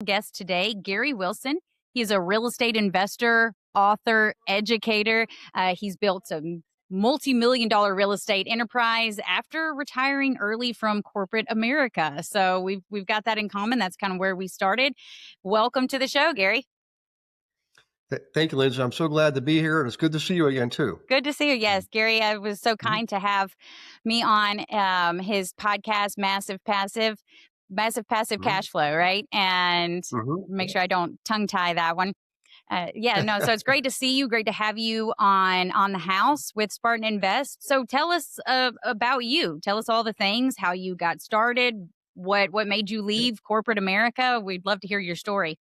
guest today, Gary Wilson. He's a real estate investor, author, educator. He's built a multi-million-dollar real estate enterprise after retiring early from corporate America. So we've got that in common. That's kind of where we started. Welcome to the show, Gary. Thank you, Lindsay. I'm so glad to be here, and it's good to see you again, too. Good to see you. Yes, Gary was so kind to have me on his podcast, Massive Passive Mhm. Cash Flow, right? And Mhm. make sure I don't tongue tie that one. So it's great to see you. Great to have you on the house with Spartan Invest. So tell us about you. Tell us all the things, how you got started, what made you leave corporate America. We'd love to hear your story.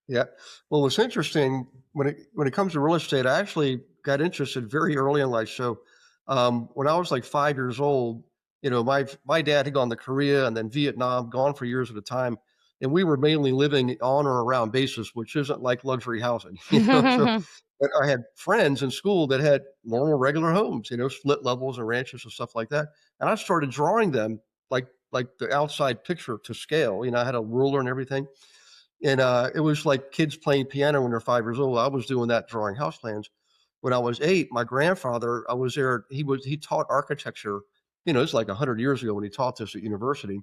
Yeah. Well, what's interesting when it comes to real estate, I actually got interested very early in life. So, when I was like 5 years old, my dad had gone to Korea and then Vietnam, gone for years at a time, and we were mainly living on or around bases, which isn't like luxury housing, So, but I had friends in school that had normal, regular homes, split levels and ranches and stuff like that, and I started drawing them like the outside picture to scale. I had a ruler and everything. And it was like kids playing piano when they're 5 years old. I was doing that, drawing house plans. When I was 8, my grandfather, I was there. He taught architecture. It's like 100 years ago when he taught this at university.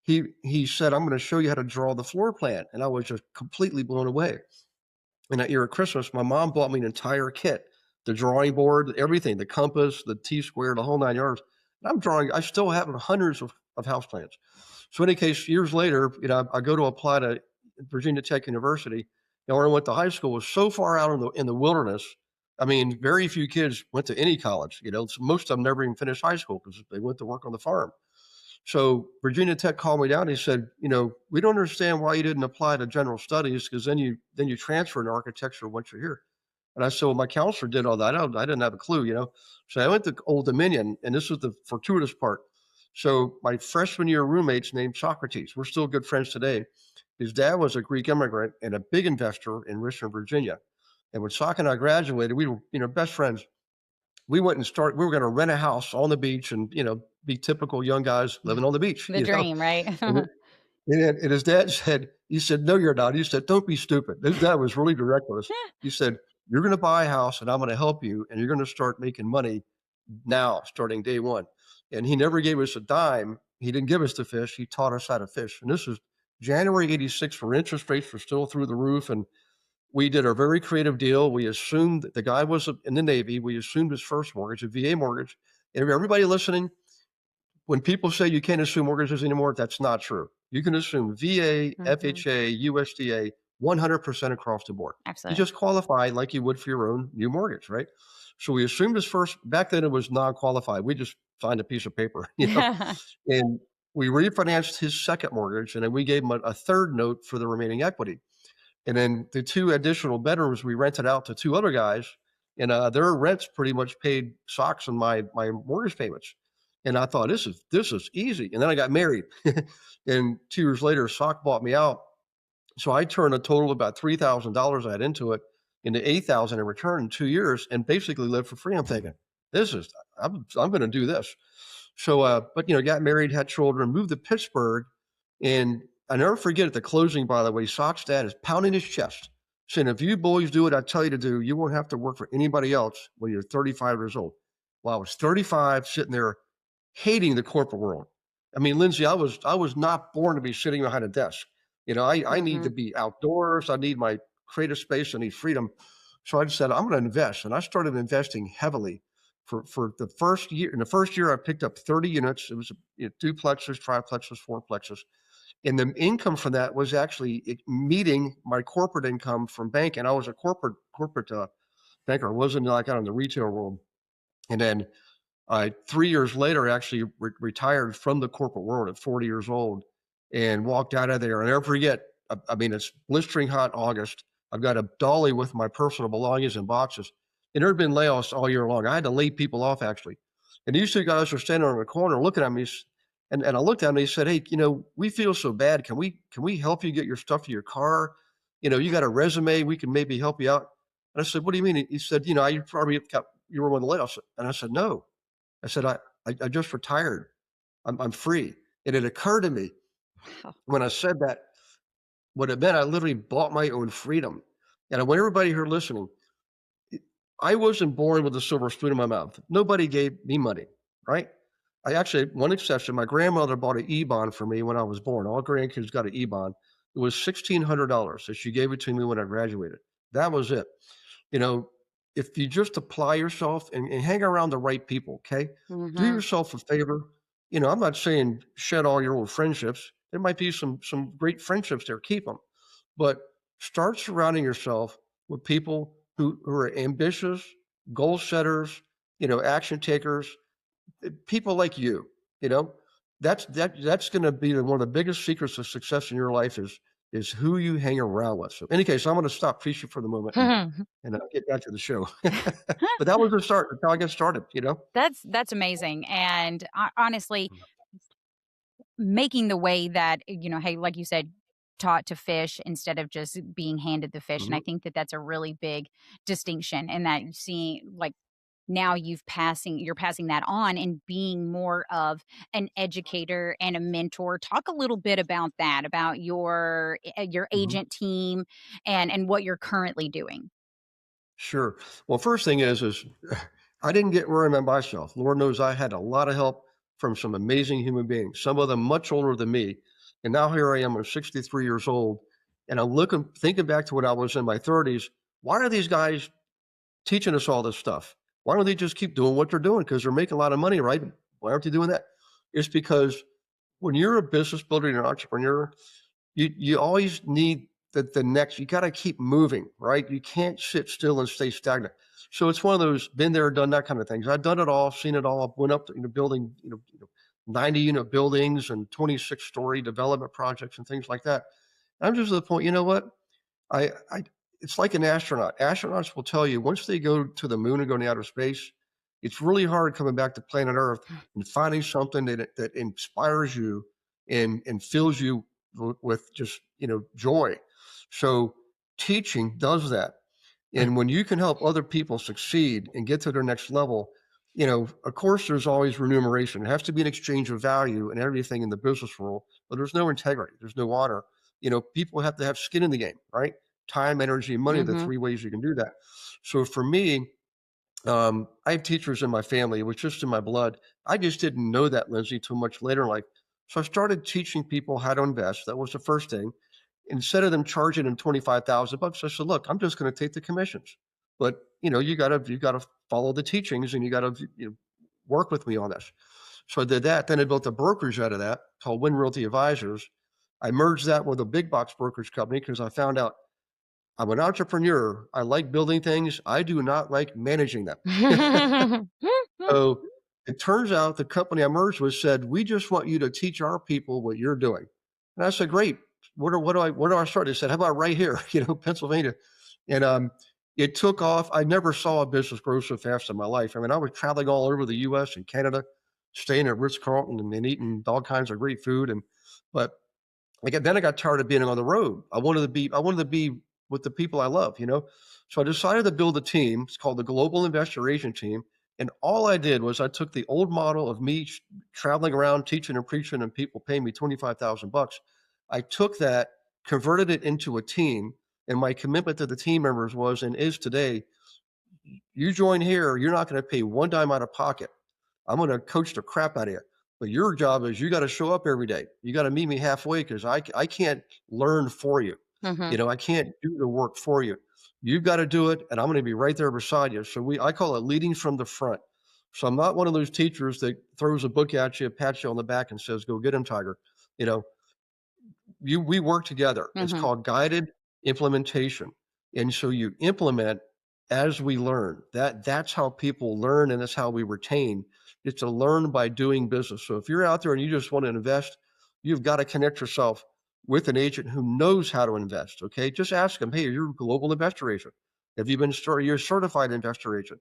He said, "I'm going to show you how to draw the floor plan," and I was just completely blown away. And that year at Christmas, my mom bought me an entire kit, the drawing board, everything, the compass, the T-square, the whole 9 yards. And I'm drawing. I still have hundreds of house plans. So in any case, years later, I go to apply to Virginia Tech University. Where I went to high school was so far out in the wilderness. I mean, very few kids went to any college. So most of them never even finished high school because they went to work on the farm. So Virginia Tech called me down. And he said, "We don't understand why you didn't apply to general studies, because then you transfer into architecture once you're here." And I said, "Well, my counselor did all that. I didn't have a clue. So I went to Old Dominion, and this was the fortuitous part. So my freshman year roommate's named Socrates. We're still good friends today. His dad was a Greek immigrant and a big investor in Richmond, Virginia. And when Sock and I graduated, we were, best friends. We were going to rent a house on the beach and, be typical young guys living on the beach, The dream, right? And, and his dad he said, "No, you're not." He said, "Don't be stupid." His dad was really direct with us. He said, "You're going to buy a house and I'm going to help you, and you're going to start making money now, starting day one." And he never gave us a dime. He didn't give us the fish. He taught us how to fish. And this is January 86, where interest rates were still through the roof. And we did a very creative deal. We assumed that the guy was in the Navy. We assumed his first mortgage, a VA mortgage. And everybody listening, when people say you can't assume mortgages anymore, that's not true. You can assume VA, FHA, USDA, 100% across the board. You Absolutely. just qualify like you would for your own new mortgage, right? So we assumed his first. Back then it was non-qualified. We just signed a piece of paper, and we refinanced his second mortgage, and then we gave him a third note for the remaining equity. And then the 2 additional bedrooms we rented out to 2 other guys, and their rents pretty much paid Socks and my mortgage payments. And I thought, this is easy. And then I got married, and 2 years later, Sock bought me out. So I turned a total of about $3,000 I had into it into $8,000 in return in 2 years, and basically lived for free. I'm thinking, I'm going to do this. So, but got married, had children, moved to Pittsburgh, and I never forget at the closing. By the way, Sock's dad is pounding his chest, saying, "If you boys do what I tell you to do, you won't have to work for anybody else when you're 35 years old." Well, I was 35, sitting there hating the corporate world. I mean, Lindsay, I was not born to be sitting behind a desk. I need to be outdoors. I need my creative space. I need freedom. So I just said, I'm going to invest. And I started investing heavily for the first year. In the first year, I picked up 30 units. It was duplexes, triplexes, fourplexes. And the income from that was actually meeting my corporate income from banking. I was a corporate banker. I wasn't like out in the retail world. And then 3 years later, I actually retired from the corporate world at 40 years old and walked out of there. And I'll never forget, I mean, it's blistering hot August. I've got a dolly with my personal belongings in boxes. And there had been layoffs all year long. I had to lay people off, actually. And these 2 guys were standing on the corner looking at me. And I looked at him and he said, "Hey, we feel so bad. Can we help you get your stuff to your car? You got a resume. We can maybe help you out." And I said, "What do you mean?" He said, you were one of the layoffs. And I said, "No." I said, I just retired. I'm free. And it occurred to me Wow. when I said that, what it meant, I literally bought my own freedom. And I want everybody here listening, I wasn't born with a silver spoon in my mouth. Nobody gave me money, right? I actually, one exception, my grandmother bought an E-bond for me when I was born. All grandkids got an E-bond. It was $1,600. So she gave it to me when I graduated. That was it. You know, if you just apply yourself and hang around the right people, okay? Do Mhm. yourself a favor. You know, I'm not saying shed all your old friendships. There might be some great friendships there. Keep them, but start surrounding yourself with people who are ambitious, goal setters, action takers, people like you. You know, that's going to be one of the biggest secrets of success in your life is who you hang around with. So, in any case, I'm going to stop preaching for the moment and get back to the show. But that was the start. That's how I got started. You know. That's amazing, and honestly, making the way that, hey, like you said, taught to fish instead of just being handed the fish, and I Mhm. think that that's a really big distinction, and that you see, like, now you're passing that on and being more of an educator and a mentor. Talk a little bit about that, about your Mhm. agent team and what you're currently doing. Sure. Well, first thing is I didn't get where I'm at myself. Lord knows I had a lot of help from some amazing human beings, some of them much older than me. And now here I am, I'm 63 years old. And I'm thinking back to when I was in my 30s. Why are these guys teaching us all this stuff? Why don't they just keep doing what they're doing? Because they're making a lot of money, right? Why aren't they doing that? It's because when you're a business builder and an entrepreneur, you always need the next. You got to keep moving, right? You can't sit still and stay stagnant. So it's one of those been there, done that kind of things. I've done it all, seen it all. Went up to building 90-unit buildings and 26-story development projects and things like that. I'm just at the point. You know what? I it's like an astronaut. Astronauts will tell you once they go to the moon and go into outer space, it's really hard coming back to planet Earth and finding something that inspires you and fills you with just joy. So teaching does that. And when you can help other people succeed and get to their next level, of course, there's always remuneration. It has to be an exchange of value and everything in the business world, but there's no integrity, there's no honor. People have to have skin in the game, right? Time, energy, and money are the Mhm. three ways you can do that. So for me, I have teachers in my family. It was just in my blood. I just didn't know that, Lindsay, till much later in life. So I started teaching people how to invest. That was the first thing. Instead of them charging them 25,000 bucks, I said, look, I'm just going to take the commissions. But you gotta follow the teachings and you gotta work with me on this. So I did that. Then I built a brokerage out of that called Win Realty Advisors. I merged that with a big box brokerage company because I found out I'm an entrepreneur. I like building things. I do not like managing them. So it turns out the company I merged with said, "We just want you to teach our people what you're doing." And I said, "Great. Where do I start?" They said, "How about right here, Pennsylvania?" And it took off. I never saw a business grow so fast in my life. I mean, I was traveling all over the U.S. and Canada, staying at Ritz Carlton and eating all kinds of great food. But then I got tired of being on the road. I wanted to be with the people I love, So I decided to build a team. It's called the Global Investor Agent Team. And all I did was I took the old model of me traveling around teaching and preaching and people paying me 25,000 bucks. I took that, converted it into a team, and my commitment to the team members was and is today, you join here, you're not going to pay one dime out of pocket. I'm going to coach the crap out of you. But your job is you got to show up every day. You got to meet me halfway because I can't learn for you. Mhm. I can't do the work for you. You've got to do it, and I'm going to be right there beside you. So I call it leading from the front. So I'm not one of those teachers that throws a book at you, pats you on the back, and says, "Go get him, Tiger." You know, we work together. It's Mhm. called guided implementation. And so you implement as we learn. That's how people learn and that's how we retain. It's to learn by doing business. So if you're out there and you just want to invest, you've got to connect yourself with an agent who knows how to invest. Okay. Just ask them, hey, you're a global investor agent. Have you been you're a certified investor agent?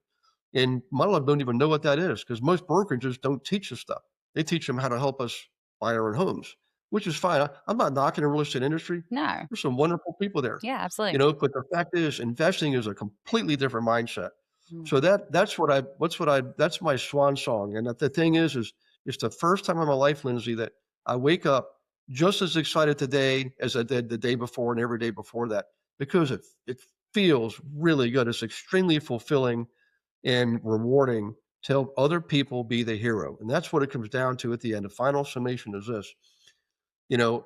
And a lot of them don't even know what that is because most brokerages don't teach this stuff. They teach them how to help us buy our own homes, which is fine. I'm not knocking the real estate industry. No. There's some wonderful people there, Yeah, absolutely. but the fact is investing is a completely different mindset. Mm. So that's my swan song. And the thing is it's the first time in my life, Lindsay, that I wake up just as excited today as I did the day before and every day before that because it feels really good. It's extremely fulfilling and rewarding to help other people be the hero. And that's what it comes down to at the end. The final summation is this. You know,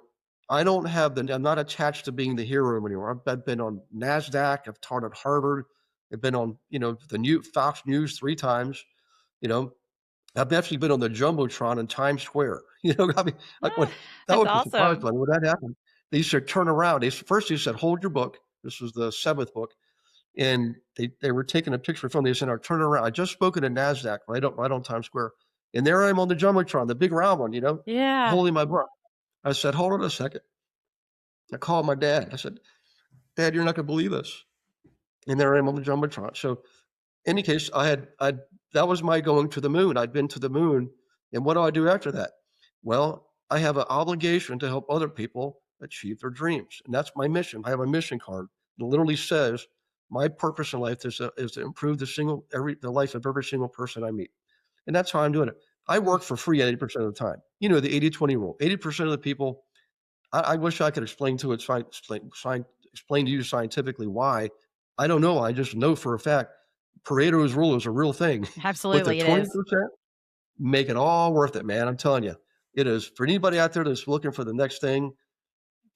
I'm not attached to being the hero anymore. I've been on NASDAQ, I've taught at Harvard, I've been on, the new Fox News 3 times, you know, I've actually been on the Jumbotron in Times Square. I mean, like when Ah, that that's was a surprise, awesome. but when that happened, they said, "Turn around." First they said, "Hold your book." This was the 7th book, and they were taking a picture from me. They said, "Now turn around." I just spoken at NASDAQ right on Times Square, and there I am on the Jumbotron, the big round one, Yeah. holding my book. I said, "Hold on a second." I called my dad. I said, "Dad, you're not gonna believe this." And there I am on the Jumbotron. So any case, I that was my going to the moon. I'd been to the moon, and what do I do after that? Well, I have an obligation to help other people achieve their dreams, and that's my mission. I have a mission card. It literally says, "My purpose in life is to improve the life of every single person I meet," and that's how I'm doing it. I Mm. work for free 80% of the time. The 80-20 rule. 80% of the people. I wish I could explain to you scientifically why. I don't know. I just know for a fact Pareto's rule is a real thing. But the Absolutely, it is. 20% make it all worth it, man. I'm telling you, it is for anybody out there that's looking for the next thing.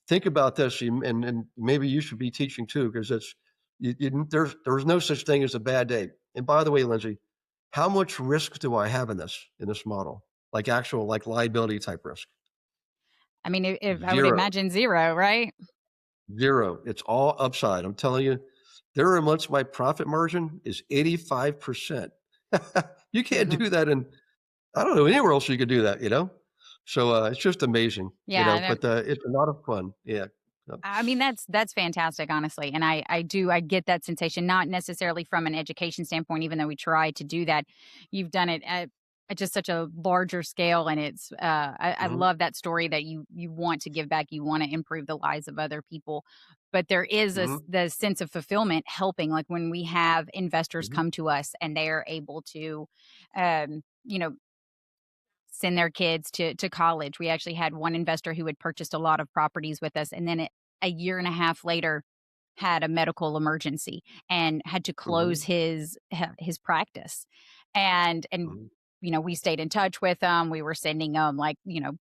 Think about this, and maybe you should be teaching too, because there's no such thing as a bad day. And by the way, Lindsay, how much risk do I have in this model? Like actual like liability type risk? I mean, if I would Zero. imagine 0, right? 0. It's all upside. I'm telling you, there are months my profit margin is 85%. You can't Mhm. do that I don't know anywhere else you could do that. So, it's just amazing, Yeah, but, it's a lot of fun. Yeah. Yep. I mean, that's fantastic, honestly, and I get that sensation, not necessarily from an education standpoint, even though we try to do that. You've done it at just such a larger scale, and it's I Mhm, love that story that you want to give back, you want to improve the lives of other people, but there is mhm, the sense of fulfillment helping, like when we have investors mhm, come to us and they are able to, you know, send their kids to college. We actually had one investor who had purchased a lot of properties with us, and then a year and a half later had a medical emergency and had to close mhm, his practice. And mhm. we stayed in touch with him. We were sending him like,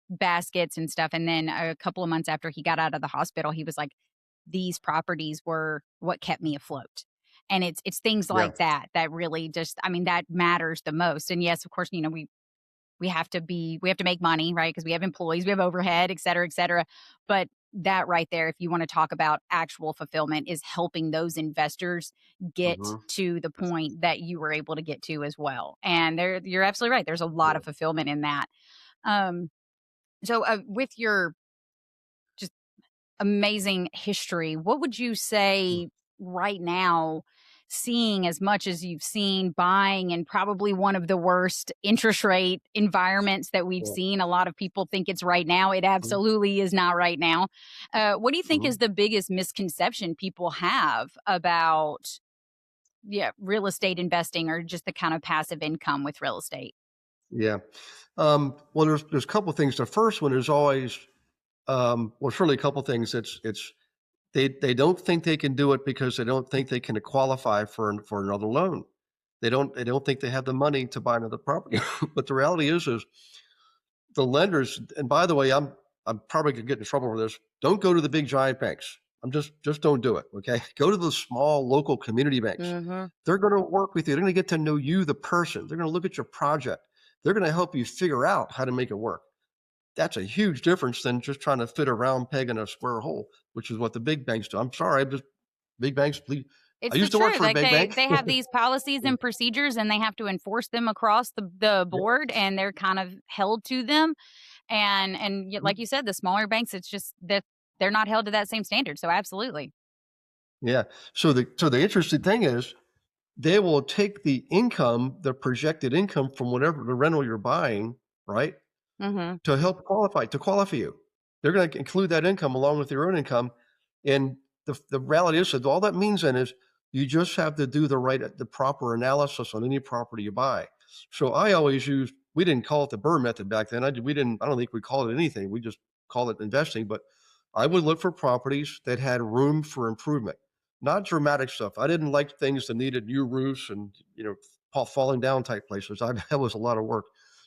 baskets and stuff. And then a couple of months after he got out of the hospital, he was like, these properties were what kept me afloat. And it's things Yeah. like that that really just, I mean, that matters the most. And yes, of course, we have to make money, right? Because we have employees, we have overhead, et cetera. But that right there, if you want to talk about actual fulfillment, is helping those investors get Mhm. to the point that you were able to get to as well. And you're absolutely right. There's a lot Yeah. of fulfillment in that. Um, so with your just amazing history, what would you Mm. say right now, seeing as much as you've seen, buying in probably one of the worst interest rate environments that we've Yeah. seen? A lot of people think it's right now. It Mhm, absolutely is not right now. What do you think is mhm. the biggest misconception people have about, yeah, real estate investing or just the kind of passive income with real estate? Yeah. Well, there's a couple things. The first one is always, well, it's really a couple things. It's they don't think they can do it because they don't think they can qualify for another loan. They don't think they have the money to buy another property. But the reality is the lenders. And by the way, I'm probably gonna get in trouble for this. Don't go to the big giant banks. Just don't do it. Okay, go to the small local community banks. Hmm. They're going to work with you. They're going to get to know you, the person. They're going to look at your project. They're going to help you figure out how to make it work. That's a huge difference than just trying to fit a round peg in a square hole, which is what the big banks do. I'm sorry, I'm just big banks. I It's the used to work truth. for a Like big bank. they have these policies Yeah. and procedures, and they have to enforce them across the Yeah. board, and they're kind of held to them. Like Mhm. you said, the smaller banks, it's just that they're not held to that same standard. So absolutely. Yeah. So the interesting thing is they will take the income, the projected income from whatever the rental you're buying, right? Mhm. To qualify you. They're gonna include that income along with your own income, and the reality is that all that means then is you just have to do the proper analysis on any property you buy. So I always use we didn't call it the Burr method back then. I don't think we called it anything. We just call it investing, but I would look for properties that had room for improvement, not dramatic stuff. I didn't like things that needed new roofs and, falling down type places. That was a lot of work.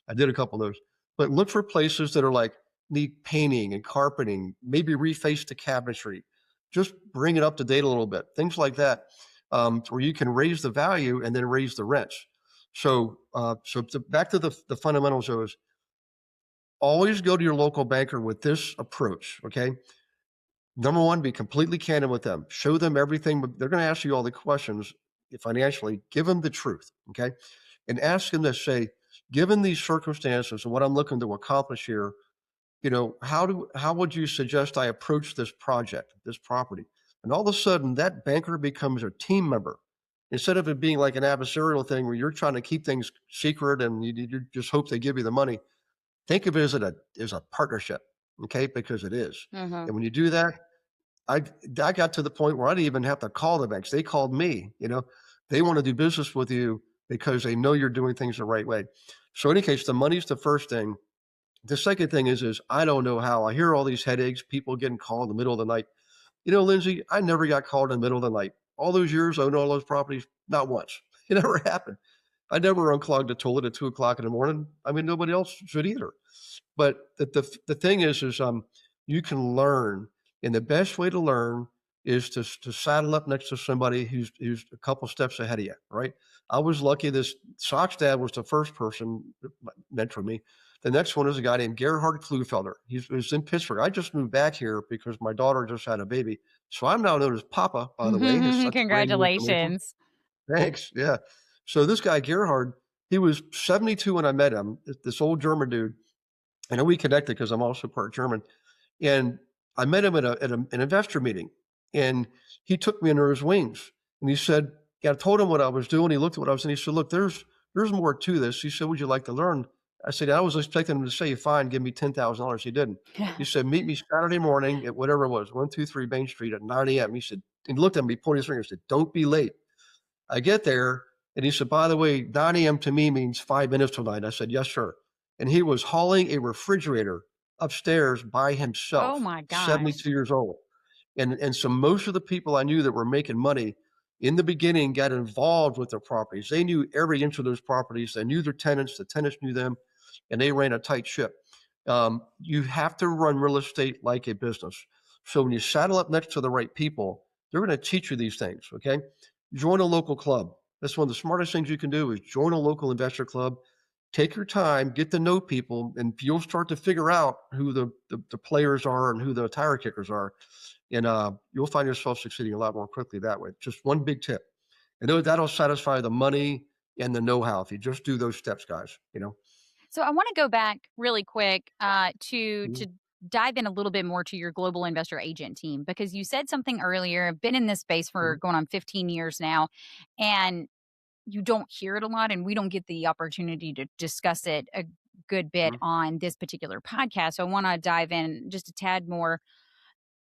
I did a couple of those, but look for places that are like need painting and carpeting, maybe reface the cabinetry, just bring it up to date a little bit, things like that, where you can raise the value and then raise the rents. Back to the fundamentals of is always go to your local banker with this approach. Okay, number one, be completely candid with them. Show them everything. But they're going to ask you all the questions financially. Give them the truth. Okay, and ask them to say, given these circumstances and what I'm looking to accomplish here, how would you suggest I approach this project, this property? And all of a sudden, that banker becomes a team member instead of it being like an adversarial thing where you're trying to keep things secret and you just hope they give you the money. Think of it as a partnership, okay? Because it is. Hmm. And when you do that, I I got to the point where I didn't even have to call the banks. They called me. They want to do business with you because they know you're doing things the right way. So, in any case, the money's the first thing. The second thing is I don't know how. I hear all these headaches, people getting called in the middle of the night. Lindsay, I never got called in the middle of the night. All those years I owned all those properties, not once. It never happened. I never unclogged a toilet at 2 o'clock in the morning. I mean, nobody else should either. But the thing is you can learn, and the best way to learn is to saddle up next to somebody who's a couple steps ahead of you, right? I was lucky. This Sock's dad was the first person that mentored me. The next one is a guy named Gerhard Klufelder. He was in Pittsburgh. I just moved back here because my daughter just had a baby. So I'm now known as Papa, by the way. That's brand new information. Congratulations. Thanks. Yeah. So this guy Gerhard, he was 72 when I met him. This old German dude, and we connected because I'm also part German. And I met him at an investor meeting, and he took me under his wings. And he said, "Yeah." I told him what I was doing. He looked at what I was doing. He said, "Look, there's more to this." He said, "Would you like to learn?" I said, "I was expecting him to say, 'Fine, give me $10,000.' He didn't. He said, 'Meet me Saturday morning at whatever it was, 123 Main Street at 9 a.m.' He said, and he looked at me, pointed his finger, and said, 'Don't be late.' I get there, and he said, 'By the way, 9 a.m. to me means 5 minutes till 9.' I said, 'Yes, sir.' And he was hauling a refrigerator upstairs by Oh himself, my gosh. 72 years old. And so most of the people I knew that were making money in the beginning got involved with their properties. They knew every inch of those properties. They knew their tenants. The tenants knew them, and they ran a tight ship. You have to run real estate like a business. So when you saddle up next to the right people, they're going to teach you these things. Okay, join a local club. That's one of the smartest things you can do is join a local investor club. Take your time, get to know people, and you'll start to figure out who the players are and who the tire kickers are. And you'll find yourself succeeding a lot more quickly that way. Just one big tip. And that'll satisfy the money and the know-how if you just do those steps, guys. So I want to go back really quick to Mhm, dive in a little bit more to your global investor agent team because you said something earlier. I've been in this space for mhm, going on 15 years now, and you don't hear it a lot, and we don't get the opportunity to discuss it a good bit mhm. on this particular podcast. So I want to dive in just a tad more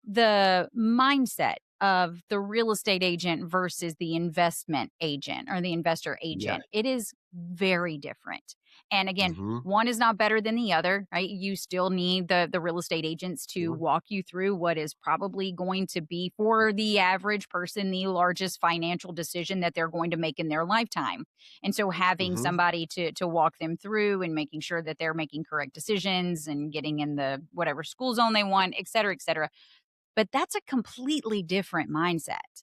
the mindset of the real estate agent versus the investment agent or the investor Yeah. agent. It is very different. And again, Mhm, one is not better than the other, right? You still need the real estate agents to mhm, walk you through what is probably going to be for the average person the largest financial decision that they're going to make in their lifetime. And so having mhm. somebody to walk them through and making sure that they're making correct decisions and getting in the whatever school zone they want, et cetera, but that's a completely different mindset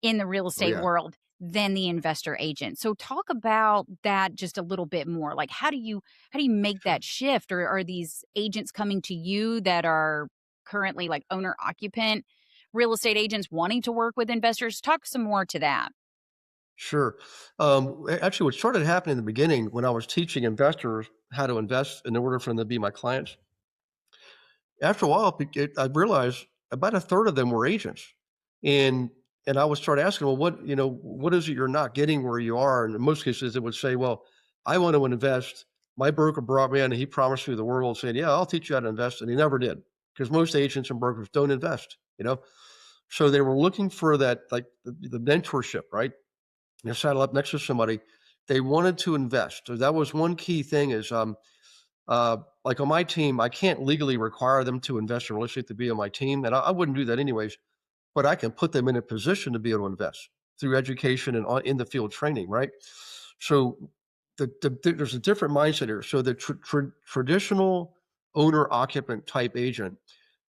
in the real Oh, estate yeah. world than the investor agent. So talk about that just a little bit more. Like how do you make Sure. that shift? Or are these agents coming to you that are currently like owner occupant real estate agents wanting to work with investors? Talk some more to that. Sure. Actually, what started happening in the beginning when I was teaching investors how to invest in order for them to be my clients, after a while, I realized about a third of them were agents, and I would start asking, well, what is it you're not getting where you are? And in most cases, it would say, well, I want to invest. My broker brought me in, and he promised me the world, saying, yeah, I'll teach you how to invest, and he never did because most agents and brokers don't invest. So they were looking for that, like the mentorship, right? Saddle up next to somebody. They wanted to invest. So that was one key thing is Like on my team, I can't legally require them to invest in real estate to be on my team, and I wouldn't do that anyways. But I can put them in a position to be able to invest through education and in the field training, right? So there's a different mindset here. So the traditional owner occupant type agent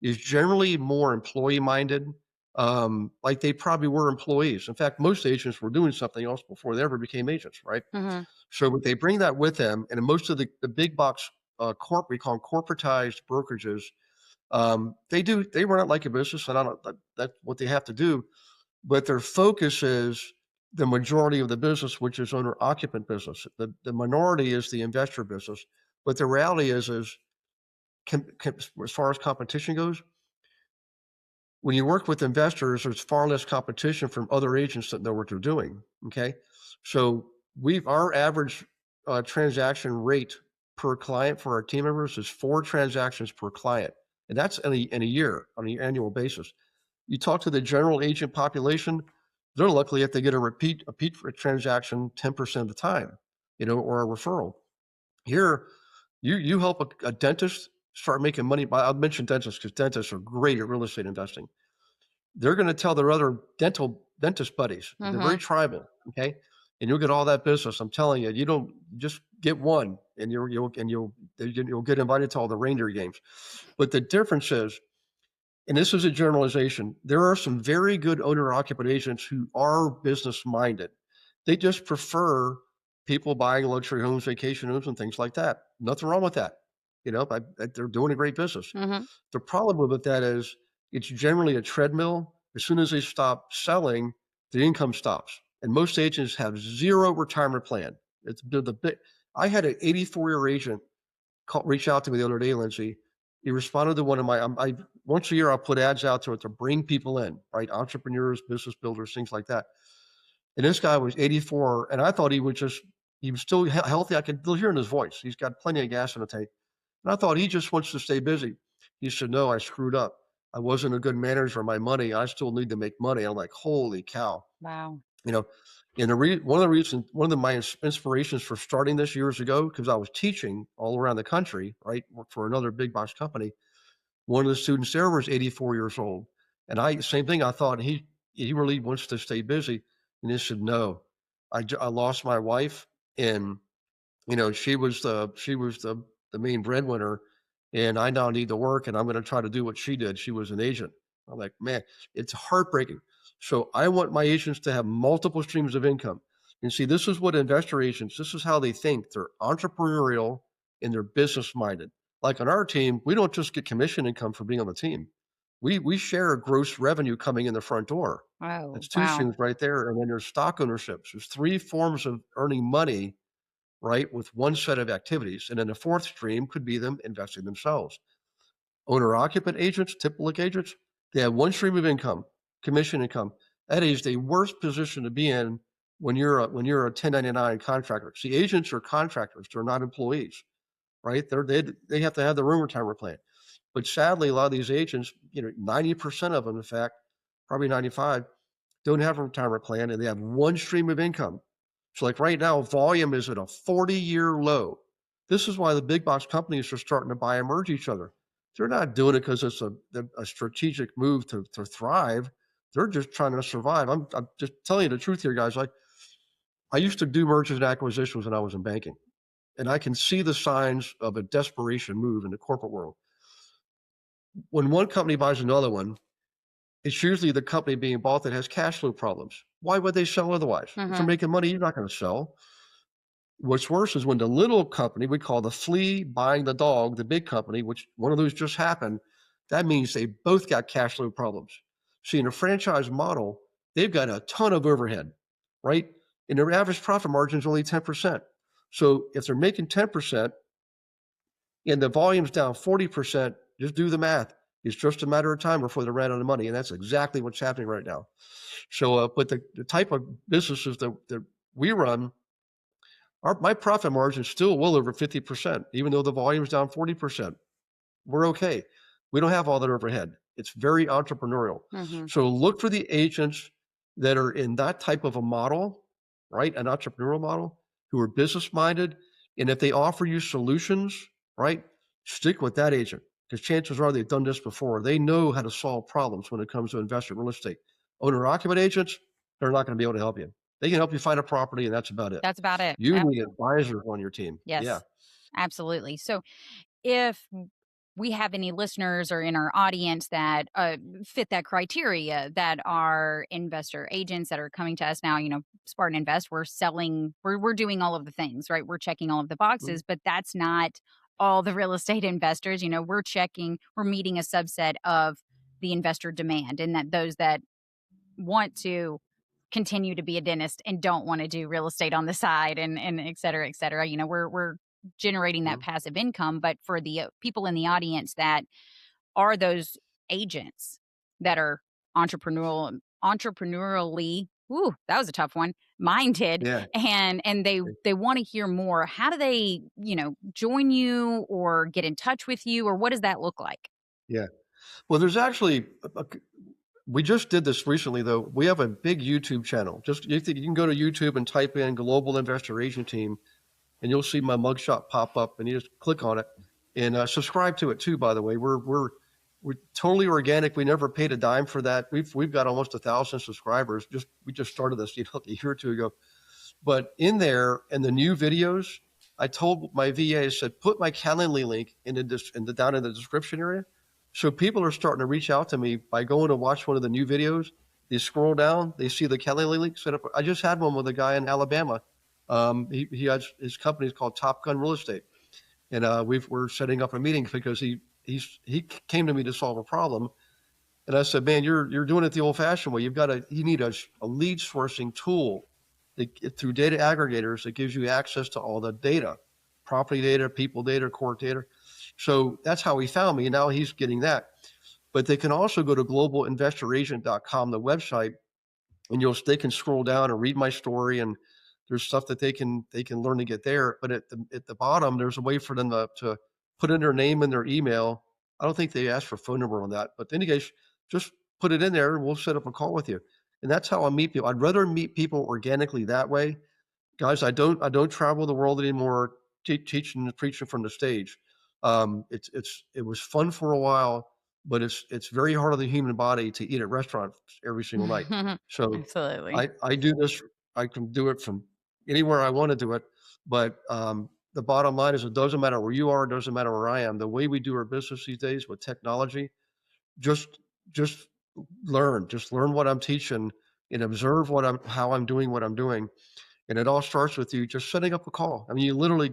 is generally more employee minded. Like they probably were employees. In fact, most agents were doing something else before they ever became agents, right? Hmm. So they bring that with them, and in most of the big box we call them corporatized brokerages. They run it like a business, and I don't that's what they have to do. But their focus is the majority of the business, which is owner occupant business. The minority is the investor business. But the reality is as far as competition goes, when you work with investors, there's far less competition from other agents that know what they're doing. Okay, so our average transaction rate per client for our team members is 4 transactions per client, and that's in a year on an annual basis. You talk to the general agent population, they're lucky if they get a repeat transaction 10% of the time, or a referral. Here, you help a dentist start making money. I'll mention dentists because dentists are great at real estate investing. They're going to tell their other dentist buddies. They're very Hmm. tribal, okay? And you'll get all that business. I'm telling you, you don't just get one, and you'll get invited to all the reindeer games. But the difference is, and this is a generalization, there are some very good owner occupant agents who are business minded. They just prefer people buying luxury homes, vacation homes, and things like that. Nothing wrong with that. They're doing a great business. Hmm. The problem with that is it's generally a treadmill. As soon as they stop selling, the income stops. And most agents have zero retirement plan. They're the big. I had an 84-year agent reach out to me the other day, Lindsay. He responded to one of my. I once a year I'll put ads out to bring people in, right? Entrepreneurs, business builders, things like that. And this guy was 84, and I thought he was still healthy. I could still hear in his voice. He's got plenty of gas in the tank. And I thought he just wants to stay busy. He said, "No, I screwed up. I wasn't a good manager of my money. I still need to make money." I'm like, "Holy cow!" Wow. You know, and one of my inspirations for starting this years ago, because I was teaching all around the country, right, for another big box company. One of the students there was 84 years old, and same thing. I thought he really wants to stay busy, and he said, "No, I lost my wife, and she was the main breadwinner, and I now need to work, and I'm going to try to do what she did. She was an agent." I'm like, man, it's heartbreaking. So I want my agents to have multiple streams of income. And see, this is what investor agents, this is how they think. They're entrepreneurial and they're business minded. Like on our team, we don't just get commission income for being on the team. We share a gross revenue coming in the front door. Oh, That's 2 wow. streams right there. And then there's stock ownership. So there's 3 forms of earning money, right, with one set of activities. And then the fourth stream could be them investing themselves. Owner occupant agents, typical agents, they have one stream of income, commission income. That is the worst position to be in when you're a 1099 contractor. See, agents are contractors, they're not employees, right? They have to have their own retirement plan. But sadly, a lot of these agents, 90% of them, in fact, probably 95, don't have a retirement plan and they have one stream of income. So like right now, volume is at a 40-year low. This is why the big box companies are starting to buy and merge each other. They're not doing it because it's a strategic move to thrive. They're just trying to survive. I'm just telling you the truth here, guys. I used to do mergers and acquisitions when I was in banking, and I can see the signs of a desperation move in the corporate world. When one company buys another one, it's usually the company being bought that has cash flow problems. Why would they sell otherwise? If you're Hmm. making money, you're not going to sell. What's worse is when the little company, we call the flea buying the dog, the big company, which one of those just happened, that means they both got cash flow problems. See, in a franchise model, they've got a ton of overhead, right? And their average profit margin is only 10%. So if they're making 10% and the volume's down 40%, just do the math. It's just a matter of time before they ran out of money. And that's exactly what's happening right now. So, but the type of businesses that we run, my profit margin is still well over 50%, even though the volume's down 40%. We're okay. We don't have all that overhead. It's very entrepreneurial. Hmm. So look for the agents that are in that type of a model, right? An entrepreneurial model, who are business minded. And if they offer you solutions, right? Stick with that agent because chances are they've done this before. They know how to solve problems when it comes to investment real estate. Owner-occupant agents, they're not going to be able to help you. They can help you find a property, and that's about it. That's about it. You need Absolutely. advisors on your team. Yeah. Yes. Absolutely. So if we have any listeners or in our audience that fit that criteria, that are investor agents that are coming to us now, Spartan Invest, we're selling, we're doing all of the things, right? We're checking all of the Mhm. boxes, but that's not all the real estate investors. We're meeting a subset of the investor demand, and that those that want to continue to be a dentist and don't want to do real estate on the side, and et cetera, et cetera. We're generating that Mhm. passive income. But for the people in the audience that are those agents that are entrepreneurially, ooh, that was a tough one, minded, Yeah. and they want to hear more. How do they, join you or get in touch with you, or what does that look like? Yeah. Well, there's actually we just did this recently, though. We have a big YouTube channel. Just you can go to YouTube and type in Global Investor Agent Team, and you'll see my mugshot pop up, and you just click on it and subscribe to it too. By the way, we're totally organic. We never paid a dime for that. We've got almost 1,000 subscribers. We just started this a year or two ago. But in there, in the new videos, I told my VA, I said, put my Calendly link down in the description area. So people are starting to reach out to me by going to watch one of the new videos. They scroll down, they see the Calendly link set up. I just had one with a guy in Alabama. He has his company is called Top Gun Real Estate, and we're setting up a meeting because he came to me to solve a problem, and I said, man, you're doing it the old fashioned way. You need a lead sourcing tool through data aggregators that gives you access to all the data, property data, people data, court data. So that's how he found me. And now he's getting that. But they can also go to globalinvestoragent.com, the website, and they can scroll down and read my story, and there's stuff that they can learn to get there. But at the bottom, there's a way for them to put in their name and their email. I don't think they ask for phone number on that, but in any case, just put it in there and we'll set up a call with you. And that's how I meet people. I'd rather meet people organically that way. Guys, I don't travel the world anymore teaching and preaching from the stage. It was fun for a while, but it's very hard on the human body to eat at restaurants every single night. So Absolutely. I do this. I can do it from anywhere I want to do it. But the bottom line is, it doesn't matter where you are. It doesn't matter where I am. The way we do our business these days with technology, just just just learn what I'm teaching and observe how I'm doing what I'm doing. And it all starts with you just setting up a call. I mean, you literally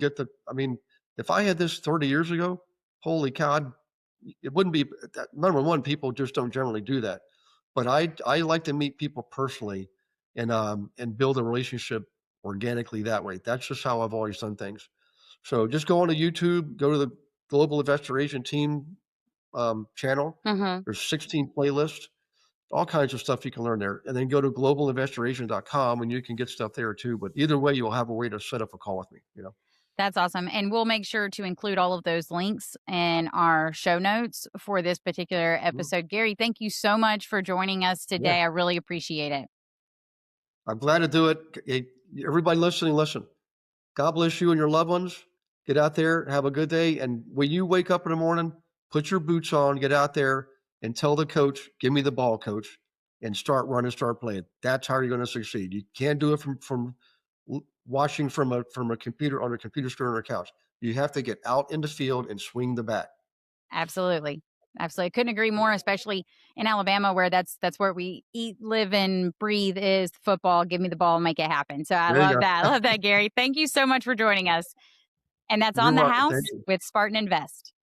I mean, if I had this 30 years ago, holy cow, it wouldn't be number one, people just don't generally do that. But I like to meet people personally and build a relationship organically that way. That's just how I've always done things. So just go onto YouTube, go to the Global Investor Agent Team channel. Hmm. There's 16 playlists, all kinds of stuff you can learn there. And then go to globalinvestoragent.com and you can get stuff there too. But either way, you'll have a way to set up a call with me. That's awesome. And we'll make sure to include all of those links in our show notes for this particular Mhm. episode. Gary, thank you so much for joining us Yeah. today. I really appreciate it. I'm glad to do it. Hey, everybody listening, listen. God bless you and your loved ones. Get out there, have a good day. And when you wake up in the morning, put your boots on, get out there and tell the coach, give me the ball, coach, and start running, start playing. That's how you're going to succeed. You can't do it from watching from a computer on a computer screen or a couch. You have to get out in the field and swing the bat. Absolutely. Absolutely. Couldn't agree more, especially in Alabama where that's where we eat, live, and breathe is football. Give me the ball, make it happen. So I There you love go. that. I love that, Gary. Thank you so much for joining us. And that's You're On the welcome. House Thank you. with Spartan Invest.